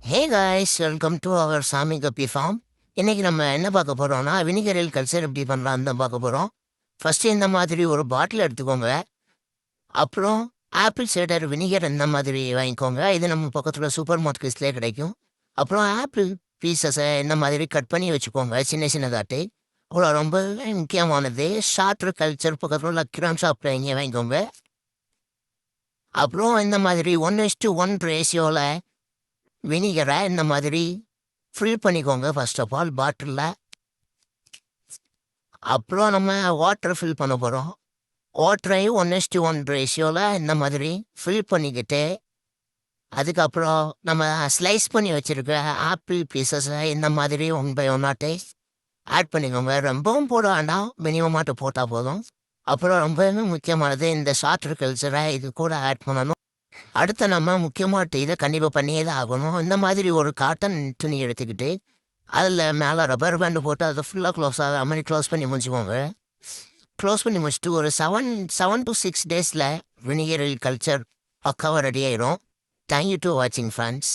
Hey guys, welcome to our Sami Kappi form. இன்றைக்கி நம்ம என்ன பார்க்க போகிறோம்னா வினிகரில் கல்ச்சர் எப்படி பண்ணலான்னு தான் பார்க்க போகிறோம். ஃபஸ்ட்டு இந்த மாதிரி ஒரு பாட்டில் எடுத்துக்கோங்க. அப்புறம் ஆப்பிள் சைடர் வினிகர் இந்த மாதிரி வாங்கிக்கோங்க. இது நம்ம பக்கத்தில் சூப்பர் மார்க்கெட்ஸ்லேயே கிடைக்கும். அப்புறம் ஆப்பிள் பீசஸை இந்த மாதிரி கட் பண்ணி வச்சுக்கோங்க, சின்ன சின்னதாட்டு. அவ்வளோ ரொம்ப முக்கியமானது ஷார்ட்ரு கல்ச்சர் பக்கத்தில் உள்ள கிராம் ஷாப்பில் இங்கே வாங்கிக்கோங்க. அப்புறம் இந்த மாதிரி 1:1 ரேஷியோவில் வினிகரை இந்த மாதிரி ஃபில் பண்ணிக்கோங்க. ஃபர்ஸ்ட் ஆஃப் ஆல் பாட்டிலில். அப்புறம் நம்ம வாட்டர் ஃபில் பண்ண போகிறோம். வாட்டரையும் 1:1 ரேஷியோவில் இந்த மாதிரி ஃபில் பண்ணிக்கிட்டு, அதுக்கப்புறம் நம்ம ஸ்லைஸ் பண்ணி வச்சுருக்க ஆப்பிள் பீசஸை இந்த மாதிரி 1/1 ஆட் பண்ணிக்கோங்க. ரொம்பவும் போட வேண்டாம், மினிமமாட்டு போட்டால் போதும். அப்புறம் ரொம்பவுமே முக்கியமானது இந்த ஷார்ட்ரு கல்ச்சரை இது கூட ஆட் பண்ணணும். அடுத்த நம்ம முக்கியமாட்டு இதை கண்டிப்பாக பண்ணியே தான் ஆகணும். இந்த மாதிரி ஒரு காட்டன் துணி எடுத்துக்கிட்டு அதில் மேலே ரப்பர் பேண்டு போட்டு அதை ஃபுல்லாக க்ளோஸ் ஆகிற மாதிரி க்ளோஸ் பண்ணி முடிச்சுக்கோங்க. க்ளோஸ் பண்ணி முடிச்சுட்டு ஒரு 7 to 6 டேஸில் வினிகர் கல்ச்சர் பக்காவாக ரெடி ஆயிடும். தேங்க்யூ டு வாட்சிங் ஃப்ரெண்ட்ஸ்.